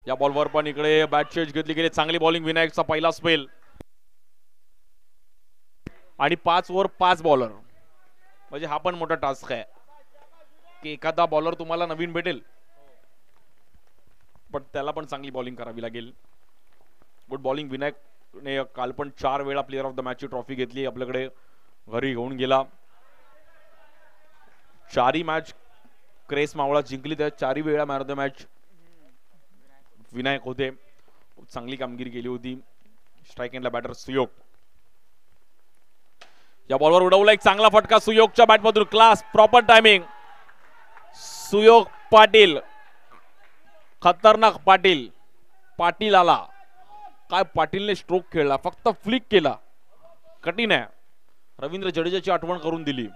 या बॉलवर पण इकडे बॅट चेंज घेतली गेली. चांगली बॉलिंग विनायकचा पहिला स्पेल आणि 5 ओव्हर 5 बॉलर. म्हणजे हा पण मोठा टास्क आहे की एखादा बॉलर तुम्हाला नवीन भेटेल पण त्याला पण चांगली बॉलिंग करावी लागेल. गुड बॉलिंग विनायकने काल पण 4 वेळा प्लेअर ऑफ द मॅचची ट्रॉफी घेतली, आपल्याकडे घरी घेऊन गेला. 4ही मॅच क्रेस मावळा जिंकली, त्या 4ही वेळा man of the match Vinayak होते. चांगली कामगिरी केली होती. स्ट्राइक एंडला बॅटर सुयोग. या बॉलवर उडवला एक चांगला फटका सुयोगच्या बॅटमधून. Class, proper timing. Suyog Patil, खतरनाक पाटील. पाटील आला काय, पाटीलने स्ट्रोक खेळला, फक्त फ्लिक केला. कठीण आहे. रवींद्र जडेजाची आठवण करून दिली.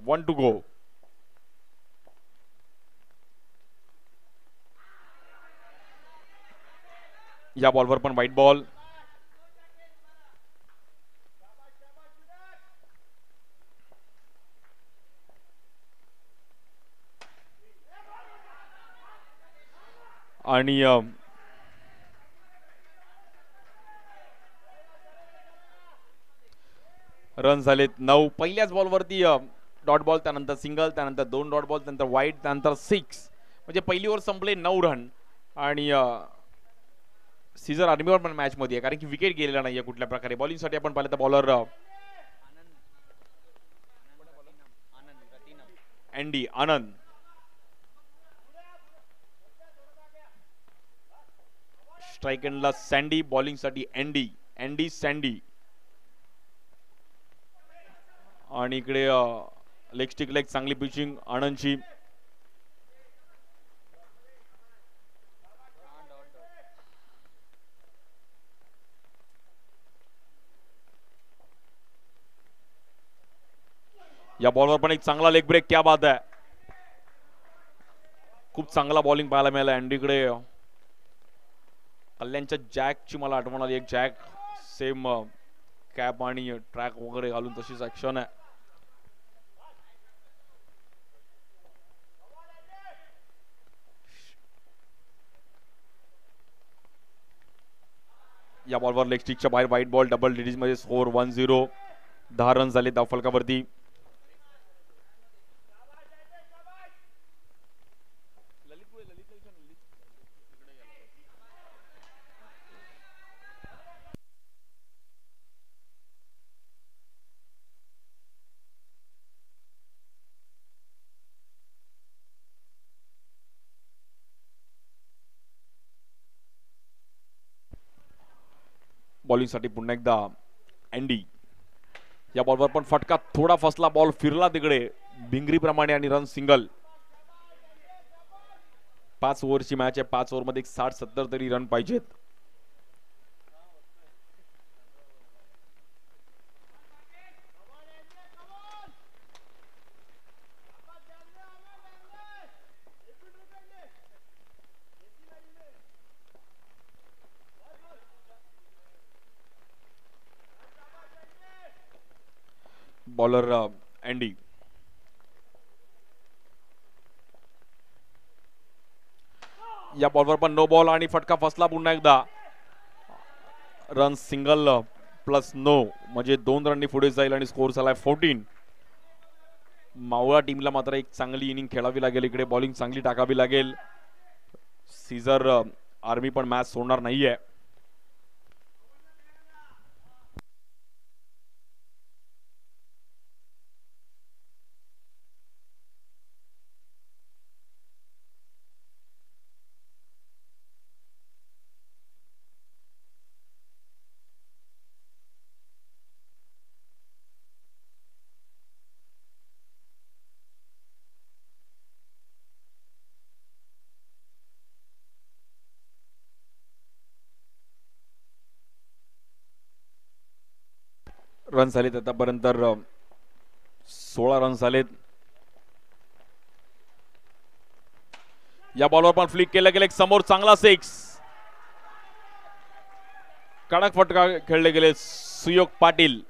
1 to go. या बॉलवर पण व्हाईट बॉल. आणि रन झालेत 9. पहिल्याच बॉलवरती डॉट बॉल, त्यानंतर सिंगल, त्यानंतर 2 डॉट बॉल, त्यानंतर वाईट, त्यानंतर 6. म्हणजे पहिली ओव्हर संपले 9 रन. आणि सीझर आर्मीवर पण मॅच मध्ये आहे कारण की विकेट गेलेला नाहीये कुठल्या प्रकारे. बॉलिंगसाठी आपण पाहिलं तर बॉलर अँडी आनंद. स्ट्राइक एंडला सँडी, बॉलिंगसाठी अँडी सँडी. आणि इकडे लेग स्टिकला एक चांगली पिचिंग आनंदची. या बॉलवर पण एक चांगला लेग ब्रेक. क्या बात आहे. खूप चांगला बॉलिंग पाहायला मिळाला अँडीकडे. कल्याणच्या जॅकची मला आठवण आली. एक जॅक सेम कॅप आणि ट्रॅक वगैरे घालून तशीच ऍक्शन आहे. या बॉलवर लेग स्टिकच्या बाहेर व्हाईट बॉल. डबल डिजिट मध्ये स्कोर 1-0. 10 रन झाले धावफलकावरती. बॉलिंगसाठी पुन्हा एकदा अँडी. या बॉलवर पण फटका थोडा फसला, बॉल फिरला तिकडे भिंगरी प्रमाणे आणि रन सिंगल. 5 ओव्हरची मॅच आहे. 5 ओव्हर मध्ये 60-70 तरी रन पाहिजेत. Bowler Andy. या बॉलवर पण नो बॉल आणि फटका फसला पुन्हा एकदा. रन सिंगल प्लस नो म्हणजे 2 रननी पुढे जाईल आणि स्कोर झालाय 14. मावळा टीमला मात्र एक चांगली इनिंग खेळावी लागेल. इकडे बॉलिंग चांगली टाकावी लागेल. सीझर आर्मी पण मॅच सोडणार नाहीये. रन झालेत आतापर्यंत 16 रन झालेत. या बॉलवर पण फ्लिक केलं गेलं समोर. चांगला 6. कडक फटका खेळले गेले सुयोग पाटील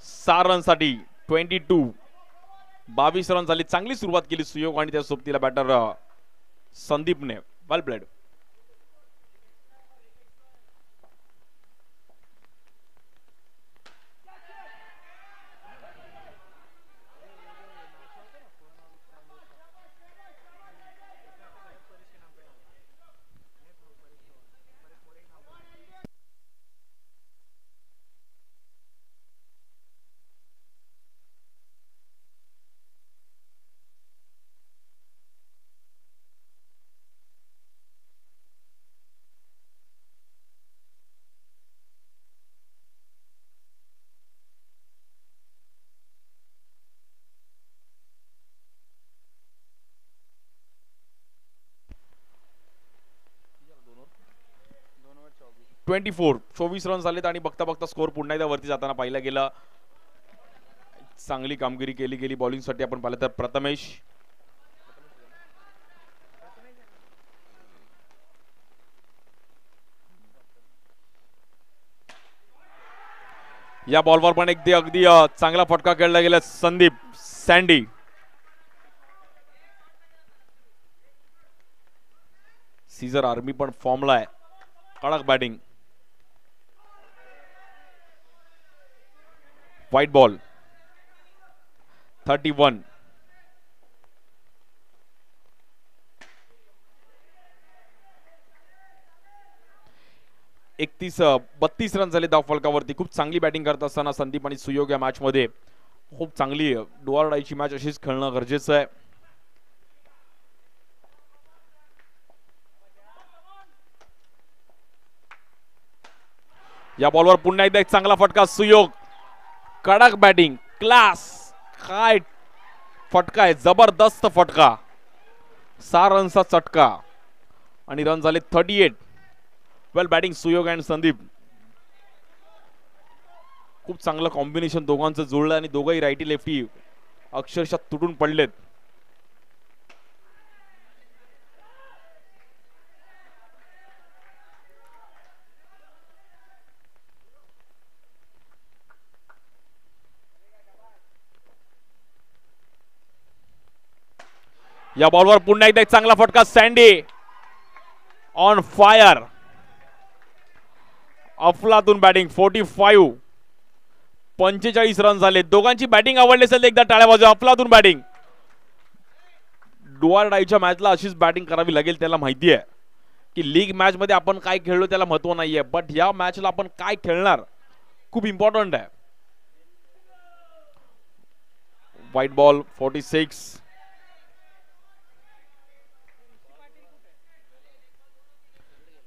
6 रन साठी. 22. 22 रन झाली. चांगली सुरुवात केली सुयोग आणि त्या सोबतीला बॅटर संदीपने. वेल प्लेड. 24 रन झालेत आणि बघता बघता स्कोर पुन्हा एकदा वरती जाताना पाहिला गेला. चांगली कामगिरी केली गेली बॉलिंगसाठी. आपण पाहिलं तर प्रथमेश या बॉलवर पण अगदी चांगला फटका खेळला गेला. संदीप सँडी सीझर आर्मी पण फॉर्मला आहे. कडक बॅटिंग. White ball 31. एकतीस 32 रन झाले धाव फलकावरती. खूप चांगली बॅटिंग करत असताना संदीप आणि सुयोग या मॅच मध्ये खूप चांगली डू ऑर डायची मॅच अशीच खेळणं गरजेचं आहे. या बॉलवर पुन्हा एकदा एक चांगला फटका. सुयोग कडक बॅटिंग क्लास. काय फटका आहे, जबरदस्त फटका. 6 रनचा चटका आणि रन झाले 38. वेल बॅटिंग सुयोग अँड संदीप. खूप चांगलं कॉम्बिनेशन दोघांचं जुळलं आणि दोघंही राईटी लेफ्टी अक्षरशः तुटून पडलेत. या बॉलवर पुन्हा एकदा एक चांगला फटका. Sandy on fire. अफलातून बॅटिंग. 45 रन झाले. दोघांची बॅटिंग आवडली असेल एकदा टाळ्या वाजवा. अफलातून बॅटिंग. डुआर डायच्या मॅचला अशीच बॅटिंग करावी लागेल. त्याला माहिती आहे की लीग मॅच मध्ये आपण काय खेळलो त्याला महत्व नाहीये, बट या मॅचला आपण काय खेळणार खूप इम्पॉर्टंट आहे. White ball 46.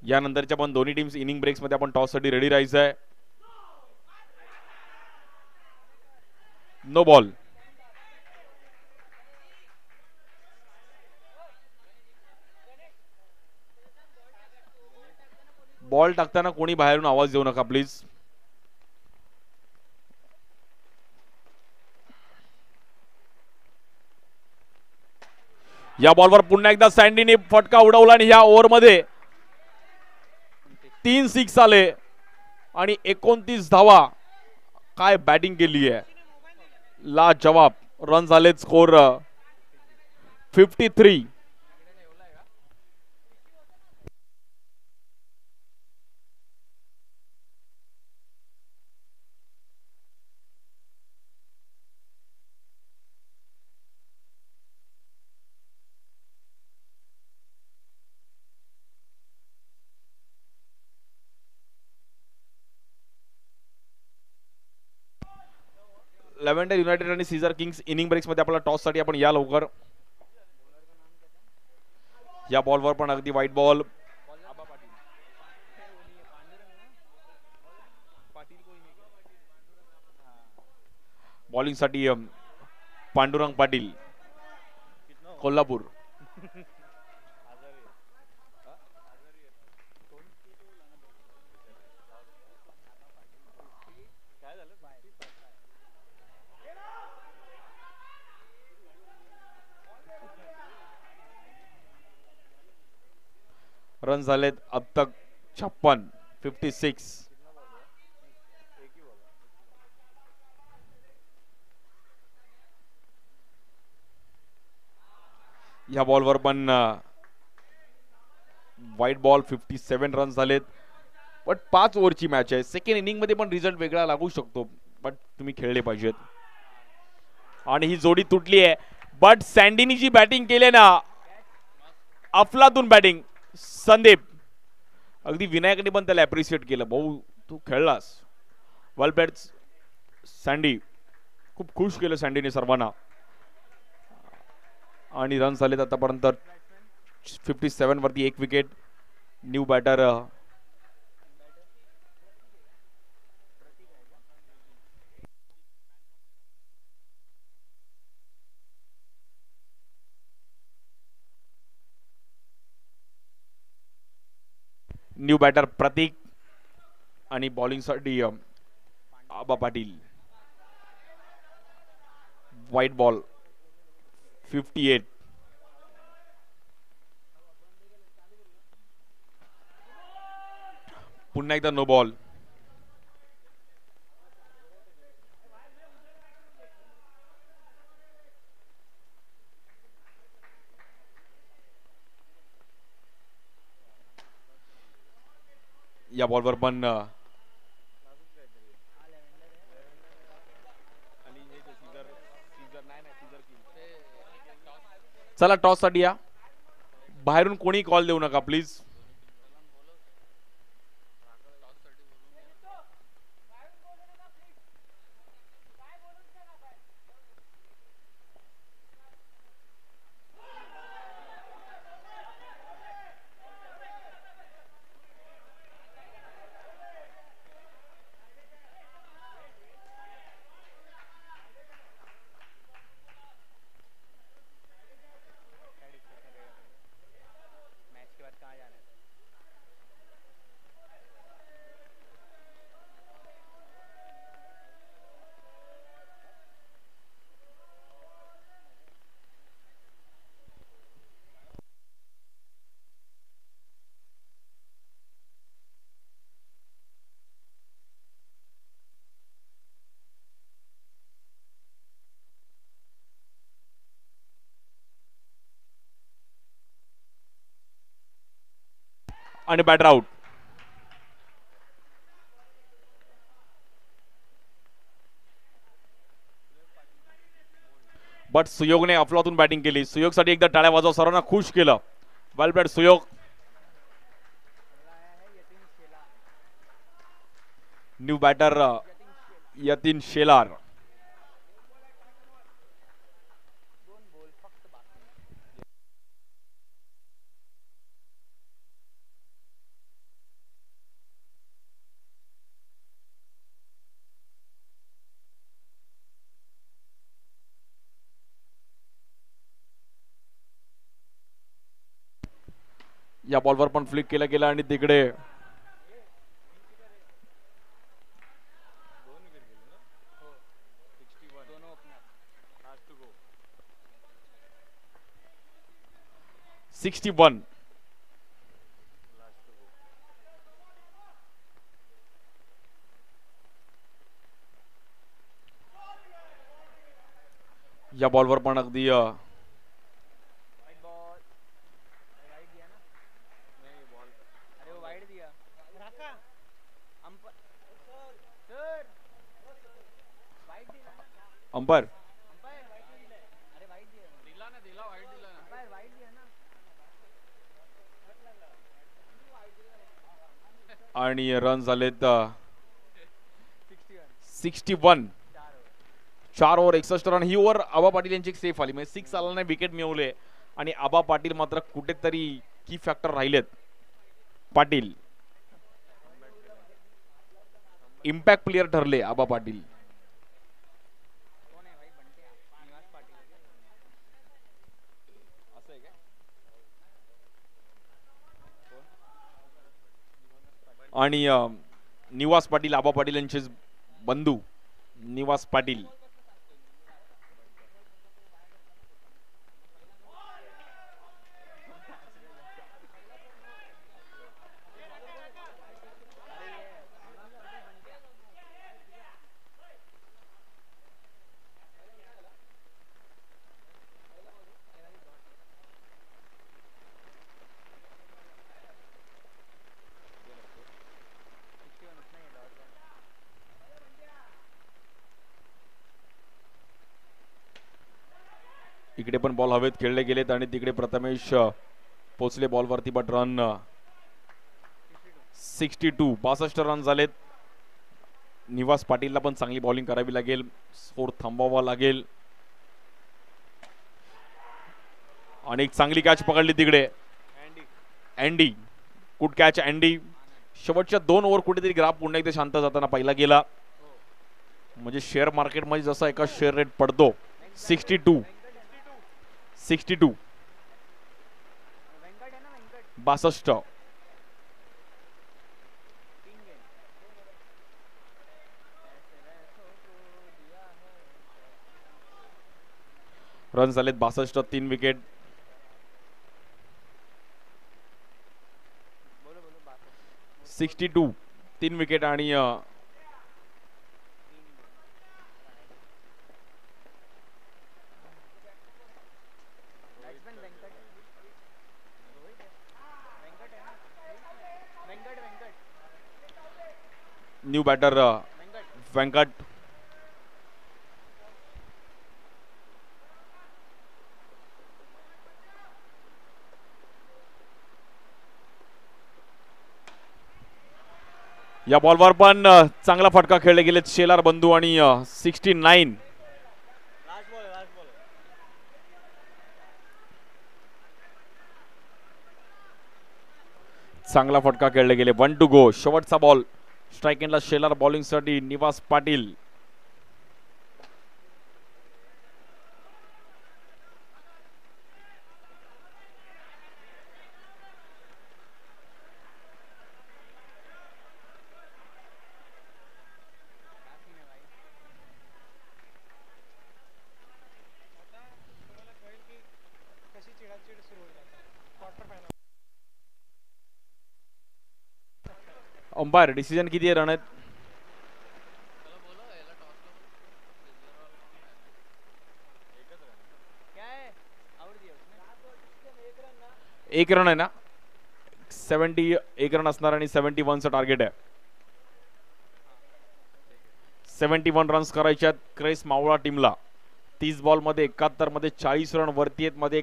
यानंतरच्या पण दोन्ही टीम्स इनिंग ब्रेक्स मध्ये आपण टॉस साठी रेडी राहायचं आहे. No ball. बॉल टाकताना कोणी बाहेरून आवाज देऊ नका प्लीज. या बॉलवर पुन्हा एकदा सँडीने फटका उडवला आणि या ओव्हरमध्ये 3 6 आले आणि 29 धावा. काय बॅटिंग केली आहे, ला जवाब. रन झाले स्कोर 53. लेव्हंडर युनायटेड आणि सीझर किंग्स इनिंग ब्रेक्स मध्ये आपला टॉस साठी आपण या लवकर. या बॉलवर पण अगदी व्हाईट बॉल. बॉलिंग साठी पांडुरंग पाटील कोल्हापूर. रन झालेत अब तक 56. या बॉलवर पण व्हाईट बॉल. 57 रन झालेत. बट 5 ओव्हरची मॅच आहे. सेकंड इनिंग मध्ये पण रिझल्ट वेगळा लागू शकतो, बट तुम्ही खेळले पाहिजेत. आणि ही जोडी तुटली आहे, बट सँडीनी जी बॅटिंग केली ना, अफलातून बॅटिंग. संदीप अगदी विनायकने पण त्याला अप्रिशिएट केलं. भाऊ तू खेळलास, वेल प्लेड सँडी. खूप खुश केलं सँडीने सर्वांना. आणि रन झालेत आतापर्यंत 57 वरती 1 विकेट. न्यू बॅटर प्रतीक आणि बॉलिंगसाठी आबा पाटील. White ball 58. पुन्हा एकदा नो बॉल. या बॉलवर पण चला टॉस साठी या. बाहेरून कोणी कॉल देऊ नका प्लीज. आणि बॅटर आउट. बट सुयोगने अफलातून बॅटिंग केली. सुयोगसाठी एकदा टाळ्या वाजव. सर्वांना खुश केलं. Well played Suyog. New batter Yatin Shelar. या बॉलवर पण फ्लिक केलं गेलं आणि तिकडे सिक्स्टी वन. या बॉलवर पण अगदी अंपायर आणि रन झालेत 61. 4 ओव्हर 61 रन. ही ओव्हर आबा पाटील यांची सेफ आली. म्हणजे 6 आला नाही, विकेट मिळवले आणि आबा पाटील मात्र कुठेतरी की फॅक्टर राहिलेत. पाटील इम्पॅक्ट प्लेयर ठरले आबा पाटील. आणि निवास पाटील, आबा पाटील यांचे बंधू निवास पाटील. इकडे पण बॉल हवेत खेळले गेलेत आणि तिकडे प्रथमेश पोचले बॉलवरती. But run 62. 62 रन झालेत. निवास पाटीलला पण चांगली बॉलिंग करावी लागेल. स्कोर थांबवावा लागेल. आणि एक चांगली कॅच पकडली तिकडे. Andy good catch Andy. शेवटच्या 2 ओव्हर कुठेतरी ग्राफ पुन्हा एकदा शांत जाताना पाहिला गेला. म्हणजे शेअर मार्केटमध्ये जसा एका शेअर रेट पडतो 62. 62 62. रन झालेत 62, 3 विकेट. बोलो बोलो 62. 62, 3 विकेट आणि बॅट्समॅन वेंकट आहे. रोहित आहे. वेंकट आहे ना. Venkat Venkat new batter Venkat. व्यंकट. या बॉलवर पण चांगला फटका खेळले गेलेत शेलार बंधू आणि 69. Last ball last ball. चांगला फटका खेळले गेले. 1 टू गो. शेवटचा बॉल. स्ट्राईक एंडला शेलार बॉलिंगसाठी निवास पाटील. अंपायर डिसिजन किती आहे रन आहेत? एक रन आहे ना. 70 एक रन असणार आणि 71चं टार्गेट आहे. 71 रन्स करायचे आहेत क्रेस मावळा टीमला. 30 बॉल मध्ये 71 मध्ये 40 रन वरती आहेत. मध्ये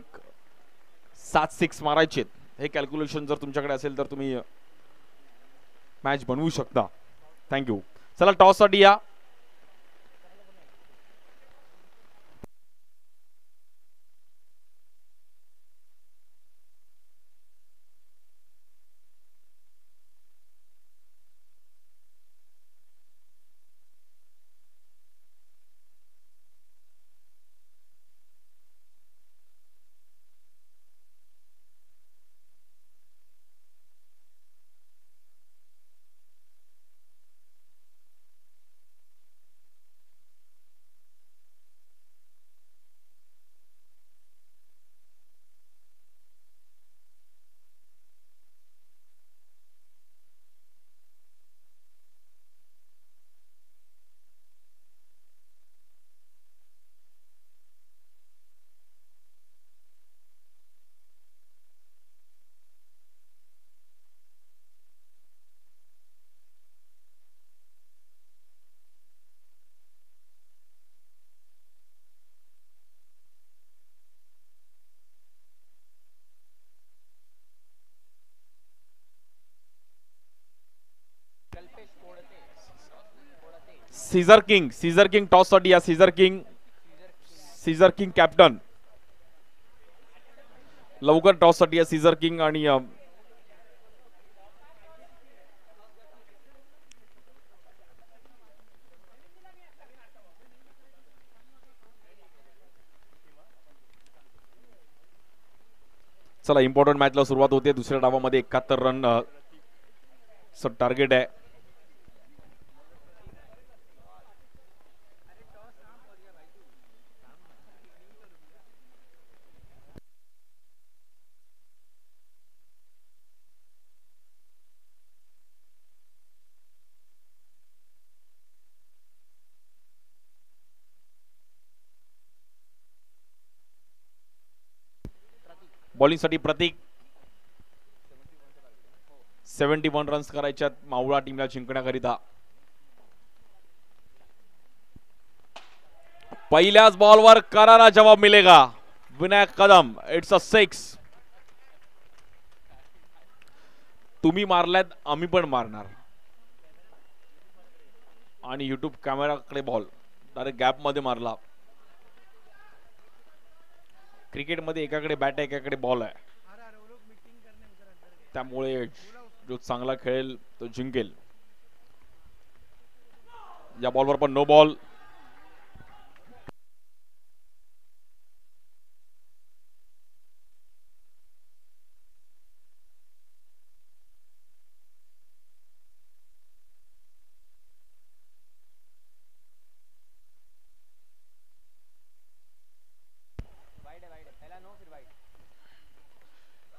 7 6 मारायचे. हे कॅल्क्युलेशन जर तुमच्याकडे असेल तर तुम्ही मॅच बनवू शकता. थँक्यू. चला टॉस साठी या. सीझर किंग टॉस साठी या. सीझर किंग कॅप्टन लवकर टॉस साठी या. सीझर किंग आणि चला इम्पॉर्टंट मॅचला सुरुवात होते. दुसऱ्या डावामध्ये 71 रन टार्गेट आहे. बॉलिंग साठी प्रतीक. 71 रन्स करायच्यात मावळा टीमला जिंकण्याकरिता. पहिल्याच बॉलवर करारा जवाब मिलेगा. विनायक कदम. It's a 6. तुम्ही मारल्यात आम्ही पण मारणार. आणि युट्यूब कॅमेराकडे बॉल डायरेक्ट गॅप मध्ये मारला. क्रिकेटमध्ये एकाकडे बॅट आहे एकाकडे बॉल आहे. त्यामुळे जो चांगला खेळेल तो जिंकेल. या बॉलवर पण नो बॉल.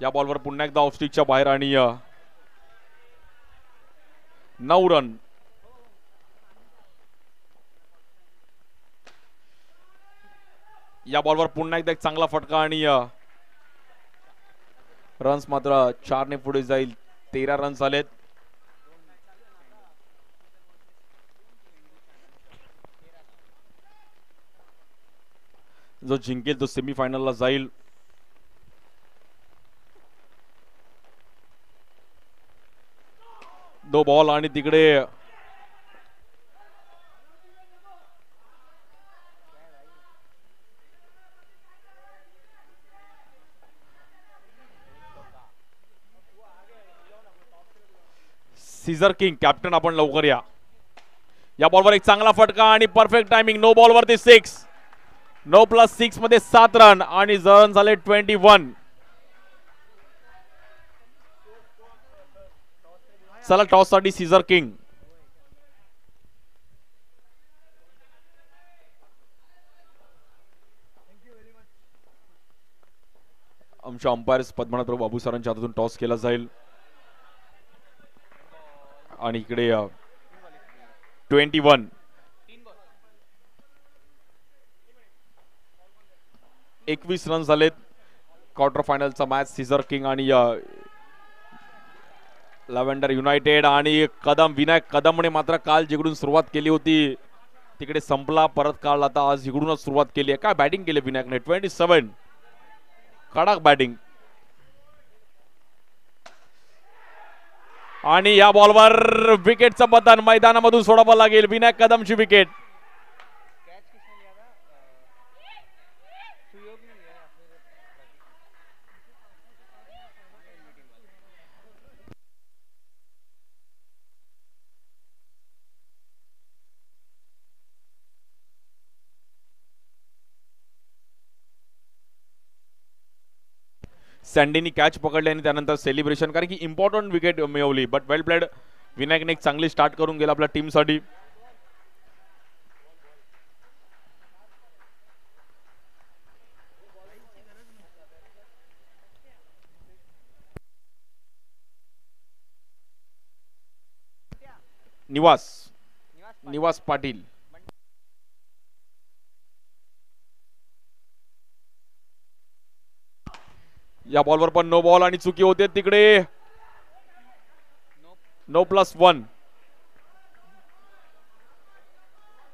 या बॉलवर पुन्हा एकदा ऑफस्टिकच्या बाहेर आणि 9 रन. या बॉलवर पुन्हा एकदा एक चांगला फटका आणि रन्स मात्र 4 ने पुढे जाईल. 13 रन्स आलेत. जो जिंकेल तो सेमीफायनलला जाईल. दो बॉल आणि तिकडे सीझर किंग कॅप्टन आपण लवकर या. या बॉलवर एक चांगला फटका आणि परफेक्ट टायमिंग. नो बॉल वरती 6. 9+6 मध्ये 7 रन आणि रन झाले 21. चला टॉस साठी सीझर किंग. आमच्या अंपायर्स पद्मनाभराव बाबू सरांच्या हातून टॉस केला जाईल आणि इकडे 21. 21 रन झालेत. क्वार्टर फायनलचा मॅच सीझर किंग आणि लॅव्हेंडर युनायटेड आणि कदम विनायक कदमने मात्र काल जिकडून सुरुवात केली होती तिकडे संपला, परत काल आता आज इकडूनच सुरुवात केली आहे. काय बॅटिंग केली विनायकने. 27 कडक बॅटिंग. आणि या बॉलवर विकेटचं बटन मैदानामधून सोडावं लागेल. विनायक कदमची विकेट. कैच किसने लिया था? सुयोग ने लिया या फिर सँडीनी कॅच पकडली आणि त्यानंतर सेलिब्रेशन, कारण की इम्पॉर्टंट विकेट मिळवली. But well played. विनायकने एक चांगली स्टार्ट करून गेला आपल्या टीमसाठी. निवास पाटील. या बॉलवर पण नो बॉल आणि चुकी होते तिकडे. 9+1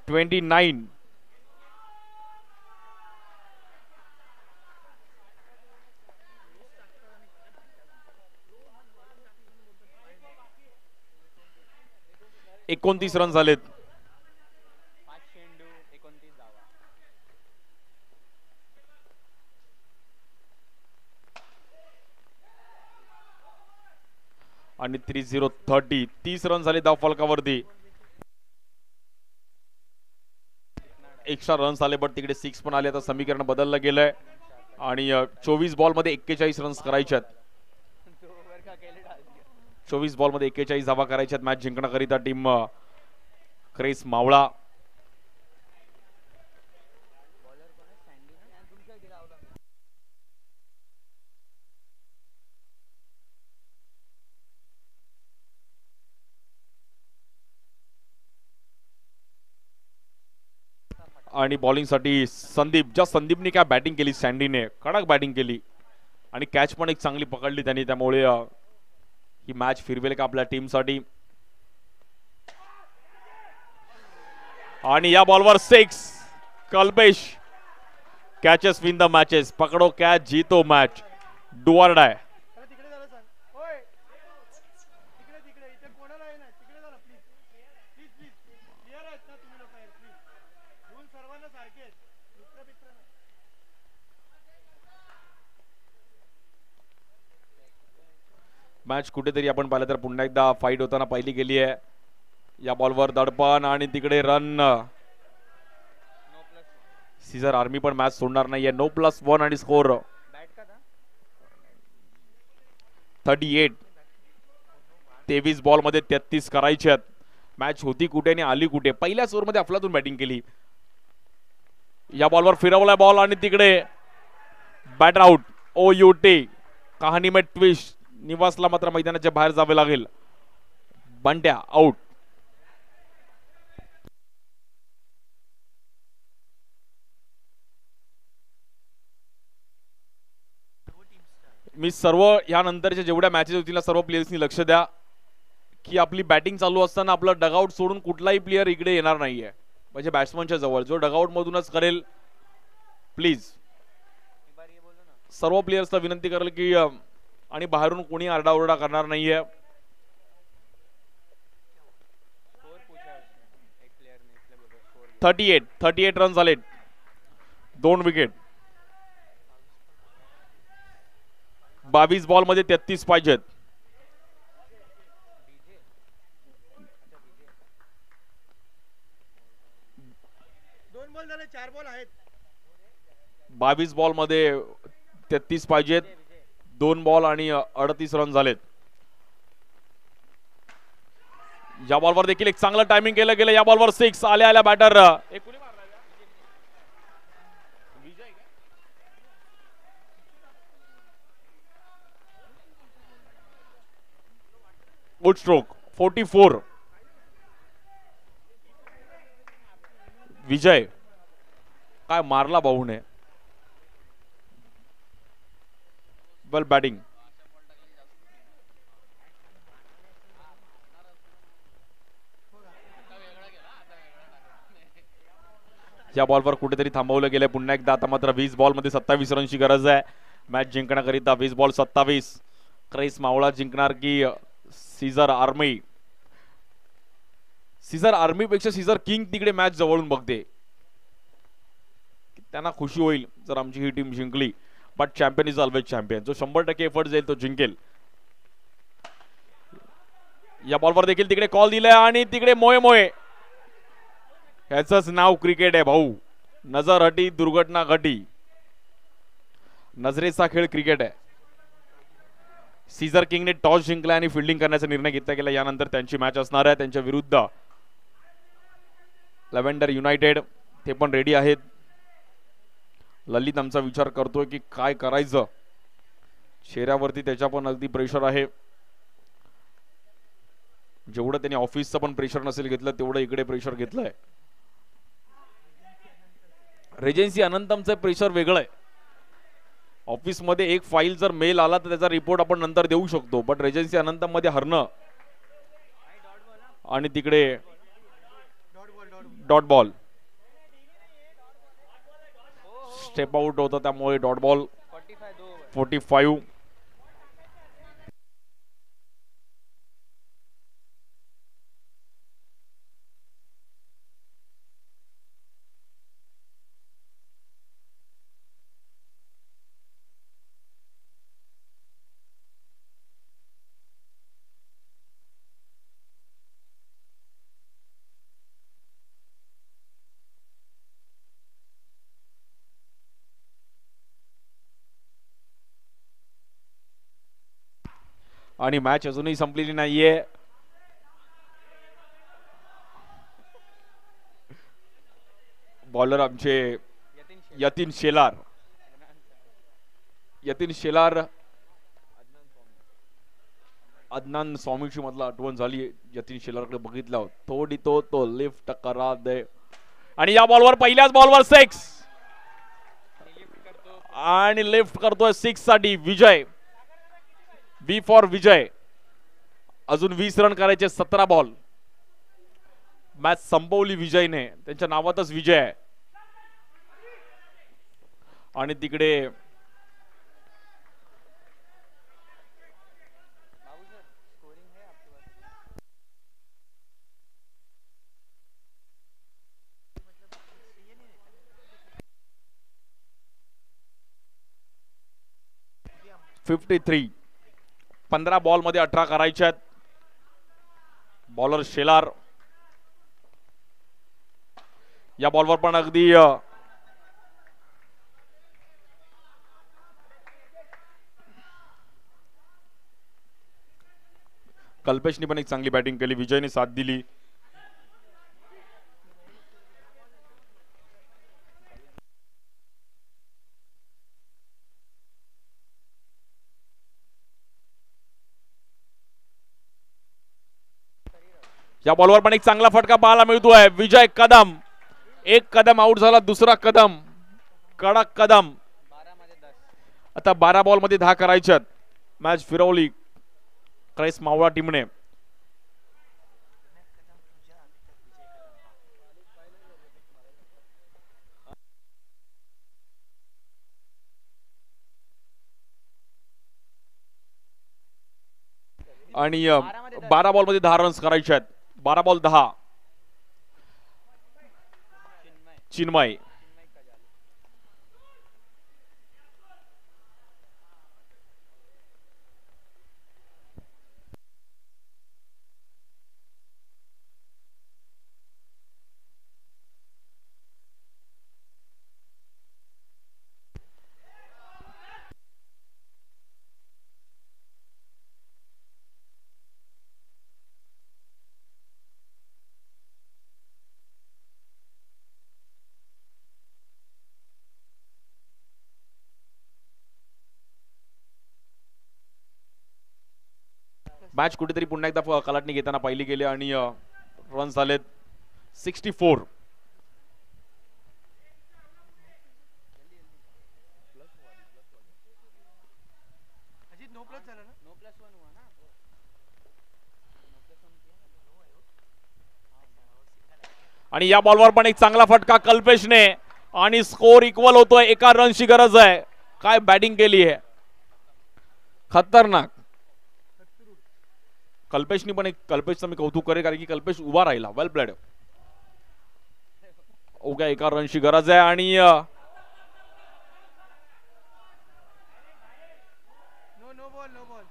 29. एकोणतीस रन झालेत. 5 चेंडू 29 धावा. आणि 30. 30 रन झाले धाव फलकावरती. एक्स्ट्रा रन्स आले बट तिकडे 6 पण आले. आता समीकरण बदललं गेलंय आणि 24 बॉल मध्ये 41 रन्स करायच्यात. 24 बॉल मध्ये 41 धावा करायच्यात मॅच जिंकण्याकरिता टीम क्रेस मावळा. आणि बॉलिंग साठी संदीप. ज्या संदीपने काय बॅटिंग केली सँडीने, कडक बॅटिंग केली आणि कॅच पण एक चांगली पकडली त्यांनी. त्यामुळे ही मॅच फिरवेल का आपल्या टीमसाठी. आणि या बॉलवर 6. Kalpesh. Catches win the matches. पकडो कॅच जीतो match. Do or die. Match कुठेतरी आपण पाहिलं तर पुन्हा एकदा फाईट होताना पहिली गेली आहे. या बॉलवर दडपण आणि तिकडे रन. सीझर आर्मी पण मॅच सोडणार नाहीये. 9+1 आणि स्कोर 38. 23 बॉल मध्ये 33 करायचे आहेत. मॅच होती कुठे आणि आली कुठे. पहिल्या ओव्हर मध्ये अफलातून बॅटिंग केली. या बॉलवर फिरवलाय बॉल आणि तिकडे बॅटर आउट. OUT. कहाणी में ट्विस्ट. निवासला मात्र मैदानाच्या बाहेर जावे लागेल. बंट्या आउट. मी सर्व यानंतरच्या जेवढ्या मॅचेस होतील सर्व प्लेयर्सनी लक्ष द्या की आपली बॅटिंग चालू असताना आपलं डगआउट सोडून कुठलाही प्लेयर इकडे येणार नाहीये. म्हणजे बॅट्समनच्या जवळ जो डगआउट मधूनच करेल प्लीज. सर्व प्लेयर्सला विनंती करेल की आणि बाहेरून कोणी आरडाओरडा करणार नाहीये. 38 रन झाले. 2 विकेट. 22 बॉल मध्ये 33 पाहिजेत. बॉल झाले 4 बॉल आहेत. 22 बॉल मध्ये 33 पाहिजेत. 2 बॉल आणि 38 रन झालेत. या बॉलवर देखील एक चांगलं टायमिंग केलं गेलं. या बॉलवर 6 आल्या बॅटर 44. विजय काय मारला भाऊने. वेल बॅटिंग. या बॉलवर कुठेतरी थांबवलं गेलं पुन्हा एकदा. आता मात्र 20 बॉल मध्ये 27 रनची गरज आहे मॅच जिंकण्याकरिता. 20 बॉल 27. क्रिस मावळा जिंकणार की सीझर आर्मी. सीझर आर्मी पेक्षा सीझर किंग तिकडे मॅच जवळून बघते. त्यांना खुशी होईल जर आमची ही टीम जिंकली. But champion is always champion. जो 100% एफर्ट जाईल तो जिंकेल. या बॉलवर देखील तिकडे कॉल दिलाय आणि तिकडे मोये मोये. ह्याचंच नाव क्रिकेट आहे भाऊ. नजर हटी दुर्घटना घटी. नजरेचा खेळ क्रिकेट आहे. सीझर किंगने टॉस जिंकला आणि फिल्डिंग करण्याचा निर्णय घेतला गेला. यानंतर त्यांची मॅच असणार आहे त्यांच्या विरुद्ध लव्हेंडर युनायटेड. ते पण रेडी आहेत. ललित आमचा विचार करतोय की काय करायचं. चेहऱ्यावरती त्याच्या पण अगदी प्रेशर आहे. जेवढं त्यांनी ऑफिसचं पण प्रेशर नसेल घेतलं तेवढं इकडे प्रेशर घेतलंय. रेजेन्सी अनंतमचं प्रेशर वेगळं आहे. ऑफिस मध्ये एक फाईल जर मेल आला तर त्याचा रिपोर्ट आपण नंतर देऊ शकतो. बट रेजेन्सी अनंतम मध्ये हरणं आणि तिकडे डॉट बॉल स्टेप आउट होता त्यामुळे डॉट बॉल 45. आणि मॅच अजूनही संपलेली नाहीये. बॉलर आमचे यतीन शेलार. अदनान स्वामीची मधला आठवण झाली. यतीन शेलारकडे बघितलं थोडी तो लिफ्ट करा दे. आणि या बॉलवर पहिल्याच बॉलवर 6 आणि लिफ्ट करतोय 6 साठी विजय. बी फॉर विजय. अजून 20 रन करायचे. 17 बॉल. मॅच संपवली विजयने. त्यांच्या नावातच विजय आहे. आणि तिकडे 53. 15 बॉल मध्ये 18 करायचे आहेत. बॉलर शेलार. या बॉलवर पण अगदी कल्पेशनी पण एक चांगली बॅटिंग केली. विजयने साथ दिली. या बॉलवर पण एक चांगला फटका पाहायला मिळतोय. विजय कदम एक कदम आउट झाला, दुसरा कदम कडक कदम. 12 मध्ये 10. आता 12 बॉल मध्ये 10 करायच्यात. मॅच फिरवली क्रेस मावळा टीमने. आणि 12 बॉल मध्ये 10 रन्स करायचे आहेत. 12 बॉल 10. चिन्मय मॅच कुठेतरी पुन्हा एकदा कलाटणी घेताना पाहिली गेली आणि रन्स झालेत 64. अजित नो प्लस झाला ना. नो प्लस 1 हुआ ना. आणि या बॉलवर पण एक चांगला फटका कल्पेशने आणि स्कोर इक्वल होतोय. एका रनची गरज आहे. काय बॅटिंग केली आहे, खतरनाक. कल्पेशनी पण एक कल्पेशचं मी कौतुक करेन कारण की कल्पेश उभा राहिला. वेल प्लेड. ओके एका रनची गरज आहे आणि नो बॉल नो बॉल.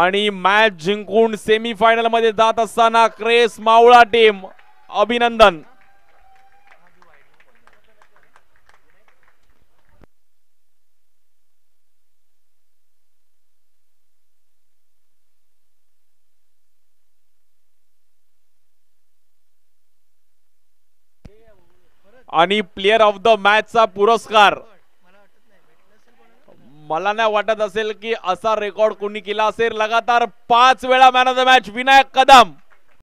आणि मॅच जिंकून सेमीफायनल मध्ये जात असताना क्रेस मावळा टीम अभिनंदन. आणि प्लेयर ऑफ द मॅचचा पुरस्कार मला नाही वाटत असेल की असा रेकॉर्ड कोणी केला असेल. लगातार 5 वेळा man of the match Vinayak Kadam.